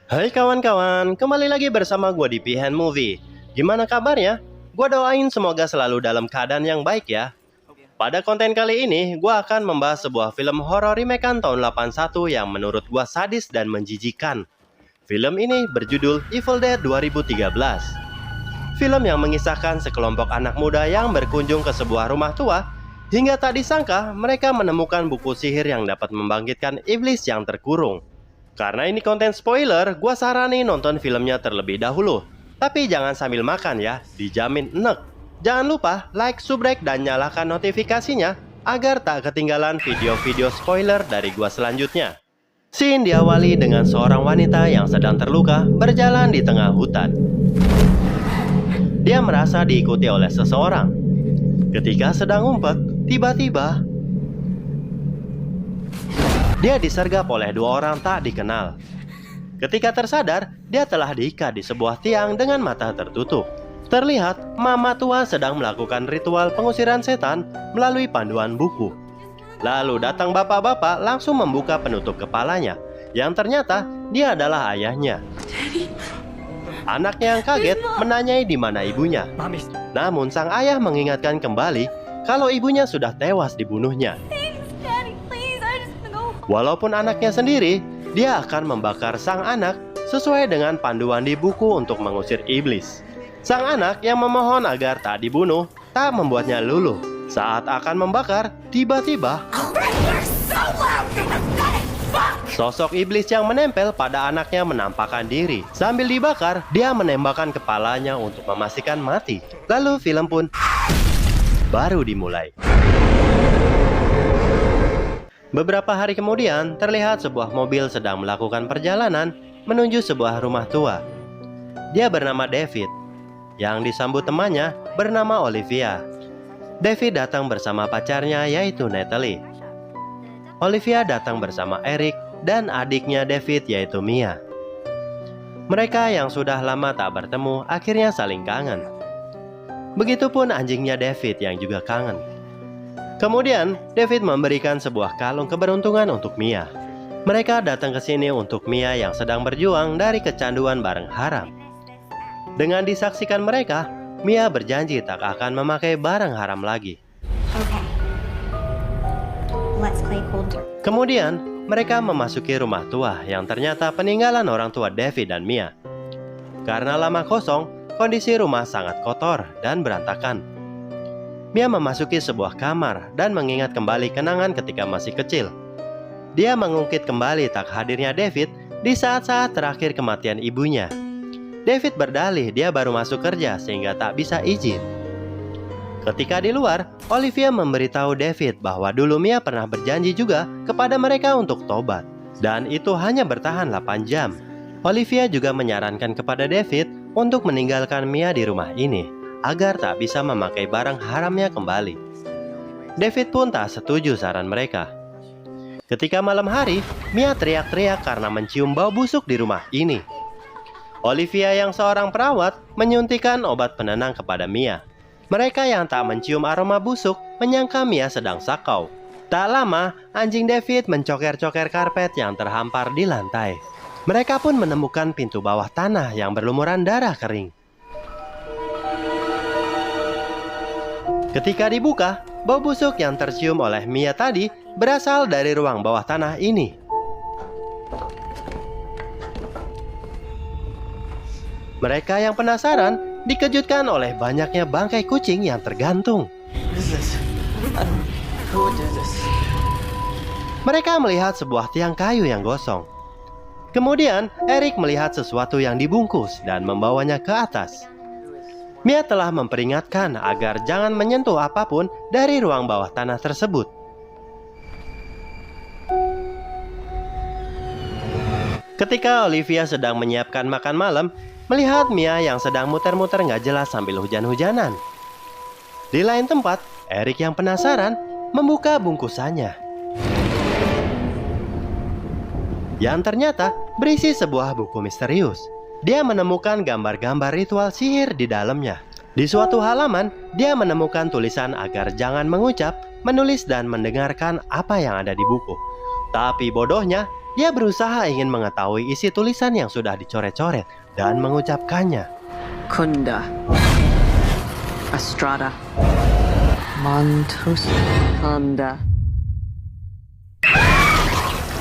Hai kawan-kawan, kembali lagi bersama gue di Pihen Movie. Gimana kabarnya? Gue doain semoga selalu dalam keadaan yang baik ya. Pada konten kali ini, gue akan membahas sebuah film horor remakean tahun 81 yang menurut gue sadis dan menjijikan. Film ini berjudul Evil Dead 2013. Film yang mengisahkan sekelompok anak muda yang berkunjung ke sebuah rumah tua, hingga tak disangka mereka menemukan buku sihir yang dapat membangkitkan iblis yang terkurung. Karena ini konten spoiler, gua saranin nonton filmnya terlebih dahulu. Tapi jangan sambil makan ya, dijamin enek. Jangan lupa like, subrek, dan nyalakan notifikasinya agar tak ketinggalan video-video spoiler dari gua selanjutnya. Scene diawali dengan seorang wanita yang sedang terluka berjalan di tengah hutan. Dia merasa diikuti oleh seseorang. Ketika sedang ngumpet, tiba-tiba dia disergap oleh dua orang tak dikenal. Ketika tersadar, dia telah diikat di sebuah tiang dengan mata tertutup. Terlihat, mama tua sedang melakukan ritual pengusiran setan melalui panduan buku. Lalu datang bapak-bapak langsung membuka penutup kepalanya, yang ternyata dia adalah ayahnya. Anaknya yang kaget menanyai di mana ibunya. Namun sang ayah mengingatkan kembali kalau ibunya sudah tewas dibunuhnya. Walaupun anaknya sendiri, dia akan membakar sang anak sesuai dengan panduan di buku untuk mengusir iblis. Sang anak yang memohon agar tak dibunuh, tak membuatnya luluh. Saat akan membakar, tiba-tiba sosok iblis yang menempel pada anaknya menampakkan diri. Sambil dibakar, dia menembakkan kepalanya untuk memastikan mati. Lalu film pun baru dimulai. Beberapa hari kemudian, terlihat sebuah mobil sedang melakukan perjalanan menuju sebuah rumah tua. Dia bernama David, yang disambut temannya bernama Olivia. David datang bersama pacarnya yaitu Natalie. Olivia datang bersama Eric dan adiknya David yaitu Mia. Mereka yang sudah lama tak bertemu akhirnya saling kangen. Begitupun anjingnya David yang juga kangen. Kemudian, David memberikan sebuah kalung keberuntungan untuk Mia. Mereka datang ke sini untuk Mia yang sedang berjuang dari kecanduan barang haram. Dengan disaksikan mereka, Mia berjanji tak akan memakai barang haram lagi. Kemudian, mereka memasuki rumah tua yang ternyata peninggalan orang tua David dan Mia. Karena lama kosong, kondisi rumah sangat kotor dan berantakan. Mia memasuki sebuah kamar dan mengingat kembali kenangan ketika masih kecil. Dia mengungkit kembali tak hadirnya David di saat-saat terakhir kematian ibunya. David berdalih dia baru masuk kerja sehingga tak bisa izin. Ketika di luar, Olivia memberitahu David bahwa dulu Mia pernah berjanji juga kepada mereka untuk tobat. Dan itu hanya bertahan 8 jam. Olivia juga menyarankan kepada David untuk meninggalkan Mia di rumah ini agar tak bisa memakai barang haramnya kembali. David pun tak setuju saran mereka. Ketika malam hari, Mia teriak-teriak karena mencium bau busuk di rumah ini. Olivia yang seorang perawat menyuntikkan obat penenang kepada Mia. Mereka yang tak mencium aroma busuk menyangka Mia sedang sakau. Tak lama, anjing David mencoker-coker karpet yang terhampar di lantai. Mereka pun menemukan pintu bawah tanah yang berlumuran darah kering. Ketika dibuka, bau busuk yang tercium oleh Mia tadi berasal dari ruang bawah tanah ini. Mereka yang penasaran dikejutkan oleh banyaknya bangkai kucing yang tergantung. Mereka melihat sebuah tiang kayu yang gosong. Kemudian, Eric melihat sesuatu yang dibungkus dan membawanya ke atas. Mia telah memperingatkan agar jangan menyentuh apapun dari ruang bawah tanah tersebut. Ketika Olivia sedang menyiapkan makan malam, melihat Mia yang sedang muter-muter gak jelas sambil hujan-hujanan. Di lain tempat, Eric yang penasaran membuka bungkusannya. Yang ternyata berisi sebuah buku misterius. Dia menemukan gambar-gambar ritual sihir di dalamnya. Di suatu halaman, dia menemukan tulisan agar jangan mengucap, menulis, dan mendengarkan apa yang ada di buku. Tapi bodohnya, dia berusaha ingin mengetahui isi tulisan yang sudah dicoret-coret dan mengucapkannya. Kunda, Astrada, Mantus, Kanda.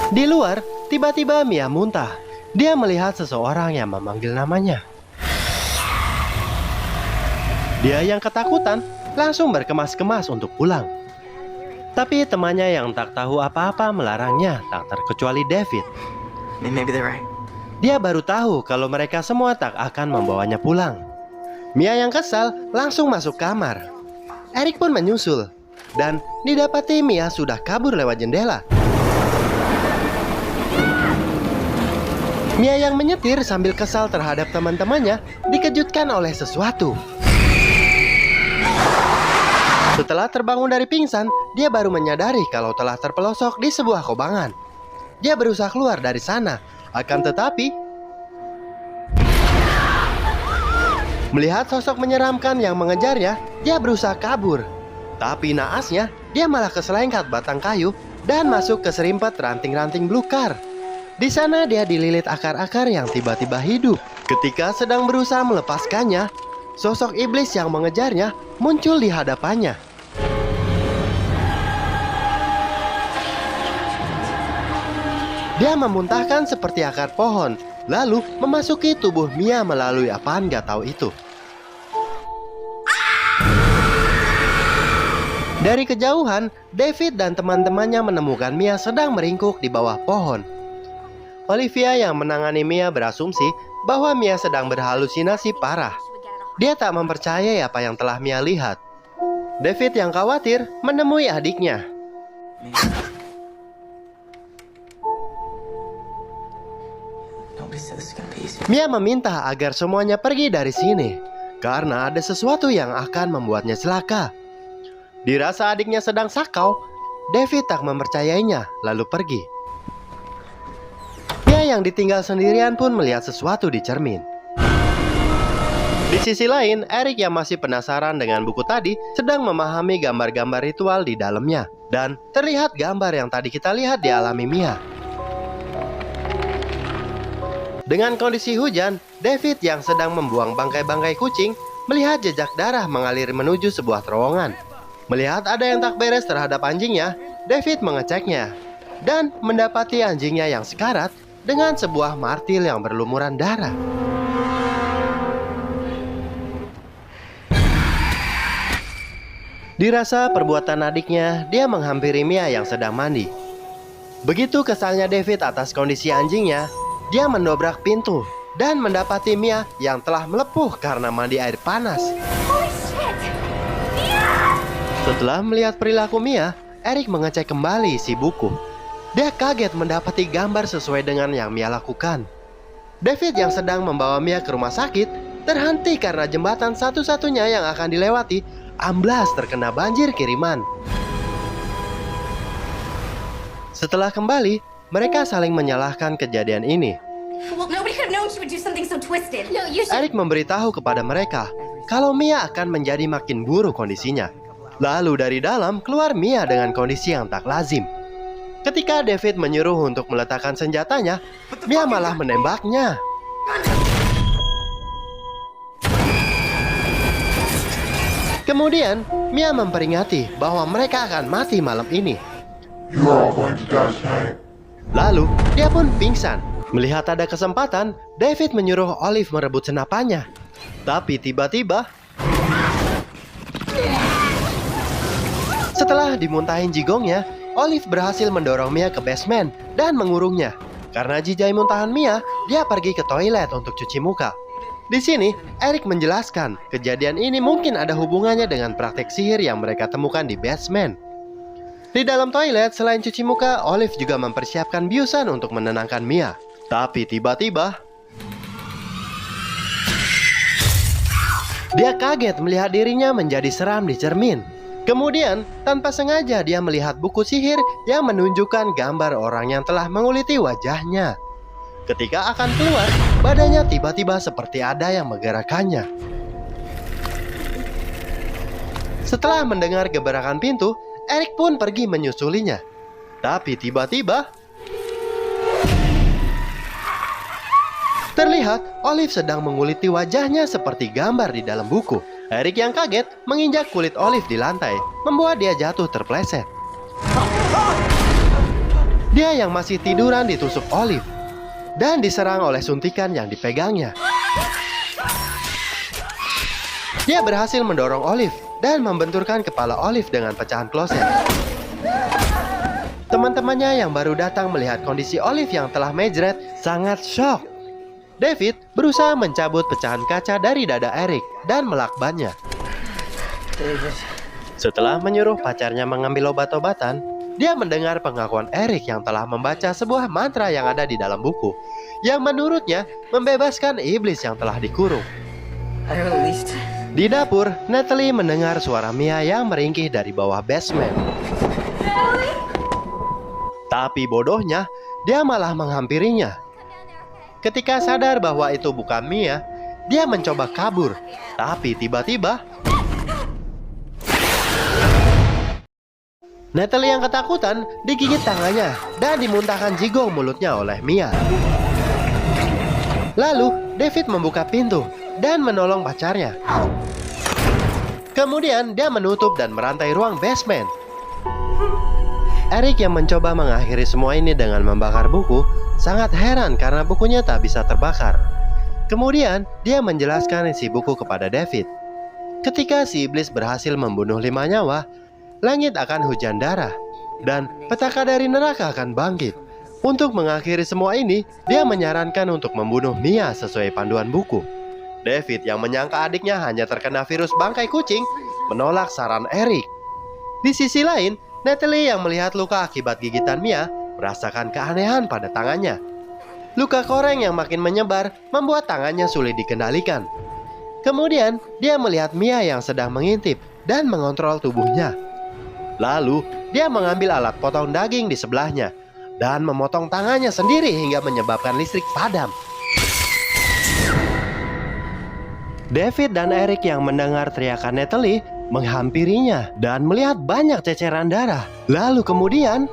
Di luar, tiba-tiba Mia muntah. Dia melihat seseorang yang memanggil namanya. Dia yang ketakutan langsung berkemas-kemas untuk pulang. Tapi temannya yang tak tahu apa-apa melarangnya, tak terkecuali David. Maybe they're right. Dia baru tahu kalau mereka semua tak akan membawanya pulang. Mia yang kesal langsung masuk kamar. Eric pun menyusul. Dan didapati Mia sudah kabur lewat jendela. Mia yang menyetir sambil kesal terhadap teman-temannya dikejutkan oleh sesuatu. Setelah terbangun dari pingsan, dia baru menyadari kalau telah terpelosok di sebuah kobangan. Dia berusaha keluar dari sana, akan tetapi melihat sosok menyeramkan yang mengejarnya, dia berusaha kabur. Tapi naasnya, dia malah keselengkat batang kayu dan masuk ke serimpet ranting-ranting belukar. Di sana dia dililit akar-akar yang tiba-tiba hidup. Ketika sedang berusaha melepaskannya, sosok iblis yang mengejarnya muncul di hadapannya. Dia memuntahkan seperti akar pohon, lalu memasuki tubuh Mia melalui apaan gak tahu itu. Dari kejauhan, David dan teman-temannya menemukan Mia sedang meringkuk di bawah pohon. Olivia yang menangani Mia berasumsi bahwa Mia sedang berhalusinasi parah. Dia tak mempercayai apa yang telah Mia lihat. David yang khawatir menemui adiknya. Mia meminta agar semuanya pergi dari sini karena ada sesuatu yang akan membuatnya celaka. Dirasa adiknya sedang sakau, David tak mempercayainya lalu pergi. Mia yang ditinggal sendirian pun melihat sesuatu di cermin. Di sisi lain, Eric yang masih penasaran dengan buku tadi sedang memahami gambar-gambar ritual di dalamnya. Dan terlihat gambar yang tadi kita lihat dialami Mia. Dengan kondisi hujan, David yang sedang membuang bangkai-bangkai kucing melihat jejak darah mengalir menuju sebuah terowongan. Melihat ada yang tak beres terhadap anjingnya, David mengeceknya dan mendapati anjingnya yang sekarat dengan sebuah martil yang berlumuran darah. Dirasa perbuatan adiknya, dia menghampiri Mia yang sedang mandi. Begitu kesalnya David atas kondisi anjingnya, dia mendobrak pintu dan mendapati Mia yang telah melepuh karena mandi air panas. Setelah melihat perilaku Mia, Eric mengecek kembali isi buku. Dia kaget mendapati gambar sesuai dengan yang Mia lakukan. David yang sedang membawa Mia ke rumah sakit terhenti karena jembatan satu-satunya yang akan dilewati amblas terkena banjir kiriman. Setelah kembali, mereka saling menyalahkan kejadian ini. Eric memberitahu kepada mereka kalau Mia akan menjadi makin buruk kondisinya. Lalu dari dalam keluar Mia dengan kondisi yang tak lazim. Ketika David menyuruh untuk meletakkan senjatanya, Mia malah menembaknya. Kemudian, Mia memperingati bahwa mereka akan mati malam ini. Lalu, dia pun pingsan. Melihat ada kesempatan, David menyuruh Olive merebut senapannya. Tapi tiba-tiba, setelah dimuntahin jigongnya, Olive berhasil mendorong Mia ke basement dan mengurungnya. Karena jijai muntahan Mia, dia pergi ke toilet untuk cuci muka. Di sini, Eric menjelaskan kejadian ini mungkin ada hubungannya dengan praktek sihir yang mereka temukan di basement. Di dalam toilet, selain cuci muka, Olive juga mempersiapkan biusan untuk menenangkan Mia. Tapi tiba-tiba, dia kaget melihat dirinya menjadi seram di cermin. Kemudian, tanpa sengaja dia melihat buku sihir yang menunjukkan gambar orang yang telah menguliti wajahnya. Ketika akan keluar, badannya tiba-tiba seperti ada yang menggerakkannya. Setelah mendengar geberakan pintu, Eric pun pergi menyusulinya. Tapi tiba-tiba, Terlihat Olive sedang menguliti wajahnya seperti gambar di dalam buku. Eric yang kaget menginjak kulit Olive di lantai, membuat dia jatuh terpleset. Dia yang masih tiduran ditusuk Olive dan diserang oleh suntikan yang dipegangnya. Dia berhasil mendorong Olive dan membenturkan kepala Olive dengan pecahan kloset. Teman-temannya yang baru datang melihat kondisi Olive yang telah mejret sangat shock. David berusaha mencabut pecahan kaca dari dada Eric dan melakbannya. Setelah menyuruh pacarnya mengambil obat-obatan, dia mendengar pengakuan Eric yang telah membaca sebuah mantra yang ada di dalam buku, yang menurutnya membebaskan iblis yang telah dikurung. Di dapur, Natalie mendengar suara Mia yang meringkih dari bawah basement. Tapi bodohnya, dia malah menghampirinya. Ketika sadar bahwa itu bukan Mia, dia mencoba kabur. Tapi tiba-tiba Natalie yang ketakutan digigit tangannya dan dimuntahkan jigong mulutnya oleh Mia. Lalu David membuka pintu dan menolong pacarnya. Kemudian dia menutup dan merantai ruang basement. Eric yang mencoba mengakhiri semua ini dengan membakar buku sangat heran karena bukunya tak bisa terbakar. Kemudian dia menjelaskan isi buku kepada David. Ketika si iblis berhasil membunuh 5 nyawa, langit akan hujan darah dan petaka dari neraka akan bangkit. Untuk mengakhiri semua ini, dia menyarankan untuk membunuh Mia sesuai panduan buku. David yang menyangka adiknya hanya terkena virus bangkai kucing menolak saran Eric. Di sisi lain, Natalie yang melihat luka akibat gigitan Mia merasakan keanehan pada tangannya. Luka koreng yang makin menyebar membuat tangannya sulit dikendalikan. Kemudian dia melihat Mia yang sedang mengintip dan mengontrol tubuhnya. Lalu dia mengambil alat potong daging di sebelahnya dan memotong tangannya sendiri hingga menyebabkan listrik padam. David dan Eric yang mendengar teriakan Natalie menghampirinya dan melihat banyak ceceran darah. Lalu kemudian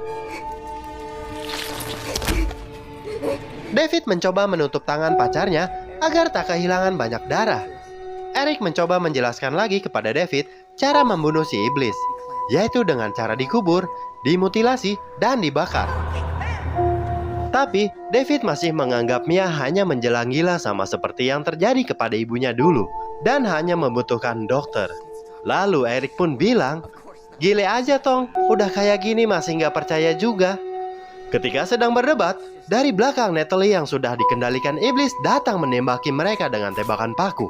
David mencoba menutup tangan pacarnya agar tak kehilangan banyak darah. Eric mencoba menjelaskan lagi kepada David cara membunuh si iblis, yaitu dengan cara dikubur, dimutilasi, dan dibakar. Tapi David masih menganggap Mia hanya menjelang gila sama seperti yang terjadi kepada ibunya dulu dan hanya membutuhkan dokter. Lalu Eric pun bilang, "Gile aja Tong, udah kayak gini masih nggak percaya juga." Ketika sedang berdebat, dari belakang Natalie yang sudah dikendalikan iblis datang menembaki mereka dengan tembakan paku.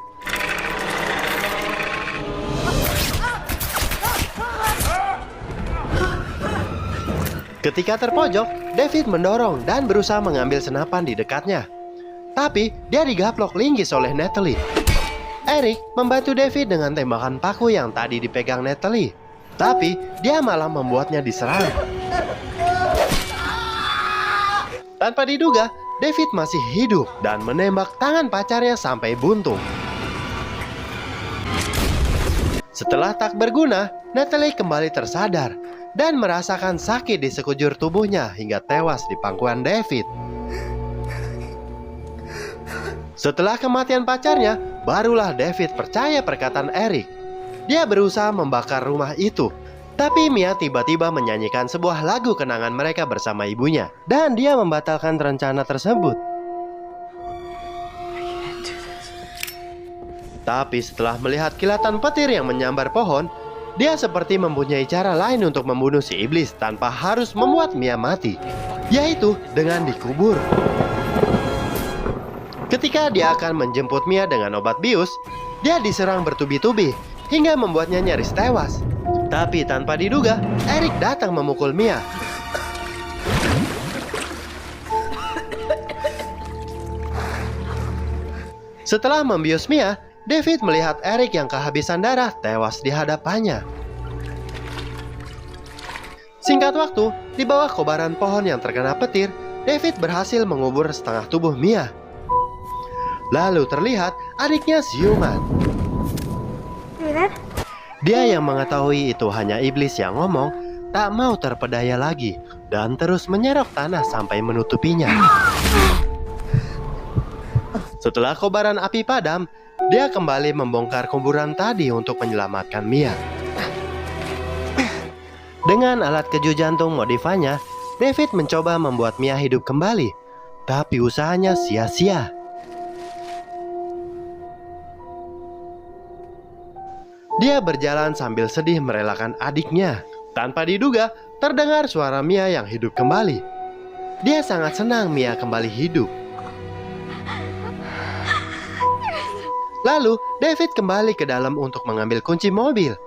Ketika terpojok, David mendorong dan berusaha mengambil senapan di dekatnya. Tapi dia digaplok linggis oleh Natalie. Eric membantu David dengan tembakan paku yang tadi dipegang Natalie. Tapi dia malah membuatnya diserang. Tanpa diduga, David masih hidup dan menembak tangan pacarnya sampai buntung. Setelah tak berguna, Natalie kembali tersadar dan merasakan sakit di sekujur tubuhnya hingga tewas di pangkuan David. Setelah kematian pacarnya, barulah David percaya perkataan Eric. Dia berusaha membakar rumah itu, tapi Mia tiba-tiba menyanyikan sebuah lagu kenangan mereka bersama ibunya, dan dia membatalkan rencana tersebut. Tapi setelah melihat kilatan petir yang menyambar pohon, dia seperti mempunyai cara lain untuk membunuh si iblis tanpa harus membuat Mia mati, yaitu dengan dikubur. Ketika dia akan menjemput Mia dengan obat bius, dia diserang bertubi-tubi hingga membuatnya nyaris tewas. Tapi tanpa diduga, Eric datang memukul Mia. Setelah membius Mia, David melihat Eric yang kehabisan darah tewas di hadapannya. Singkat waktu, di bawah kobaran pohon yang terkena petir, David berhasil mengubur setengah tubuh Mia. Lalu terlihat adiknya siuman. Dia yang mengetahui itu hanya iblis yang ngomong, tak mau terpedaya lagi dan terus menyerok tanah sampai menutupinya. Setelah kobaran api padam, dia kembali membongkar kuburan tadi untuk menyelamatkan Mia. Dengan alat kejut jantung modifanya, David mencoba membuat Mia hidup kembali, tapi usahanya sia-sia. Dia berjalan sambil sedih merelakan adiknya. Tanpa diduga, terdengar suara Mia yang hidup kembali. Dia sangat senang Mia kembali hidup. Lalu, David kembali ke dalam untuk mengambil kunci mobil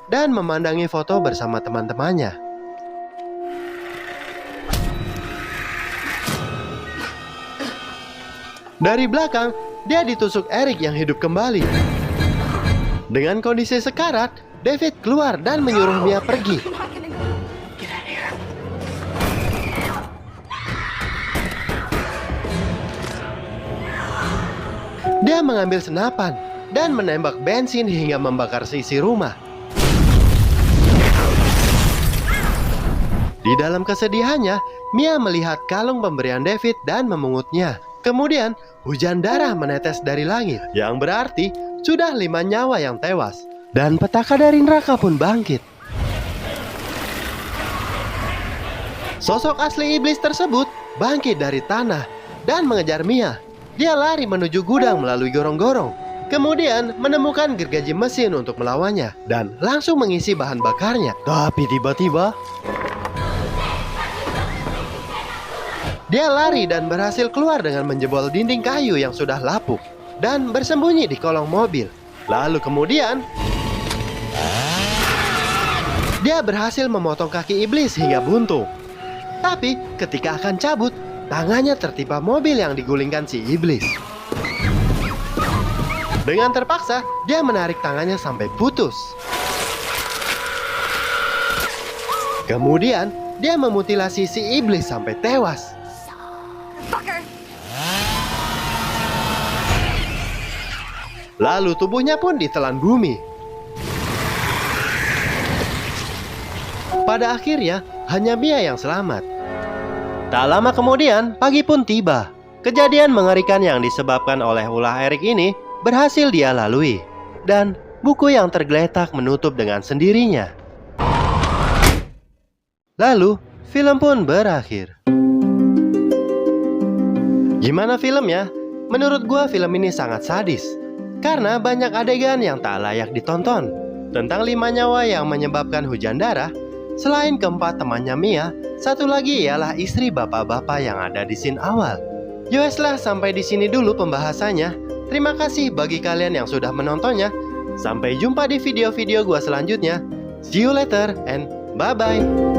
dan memandangi foto bersama teman-temannya. Dari belakang, dia ditusuk Eric yang hidup kembali. Dengan kondisi sekarat, David keluar dan menyuruh Mia pergi. Dia mengambil senapan dan menembak bensin hingga membakar seisi rumah. Di dalam kesedihannya, Mia melihat kalung pemberian David dan memungutnya. Kemudian, hujan darah menetes dari langit, yang berarti sudah 5 nyawa yang tewas. Dan petaka dari neraka pun bangkit. Sosok asli iblis tersebut bangkit dari tanah dan mengejar Mia. Dia lari menuju gudang melalui gorong-gorong. Kemudian menemukan gergaji mesin untuk melawannya dan langsung mengisi bahan bakarnya. Tapi tiba-tiba dia lari dan berhasil keluar dengan menjebol dinding kayu yang sudah lapuk dan bersembunyi di kolong mobil. Lalu kemudian dia berhasil memotong kaki iblis hingga buntung. Tapi ketika akan cabut, tangannya tertimpa mobil yang digulingkan si iblis. Dengan terpaksa, dia menarik tangannya sampai putus. Kemudian, dia memutilasi si iblis sampai tewas. Lalu tubuhnya pun ditelan bumi. Pada akhirnya, hanya Mia yang selamat. Tak lama kemudian, pagi pun tiba. Kejadian mengerikan yang disebabkan oleh ulah Eric ini berhasil dia lalui. Dan buku yang tergeletak menutup dengan sendirinya. Lalu, film pun berakhir. Gimana filmnya? Menurut gua film ini sangat sadis. Karena banyak adegan yang tak layak ditonton. Tentang 5 nyawa yang menyebabkan hujan darah. Selain keempat temannya Mia, satu lagi ialah istri bapak-bapak yang ada di scene awal. Yoweslah, sampai di sini dulu pembahasannya. Terima kasih bagi kalian yang sudah menontonnya. Sampai jumpa di video-video gua selanjutnya. See you later and bye-bye.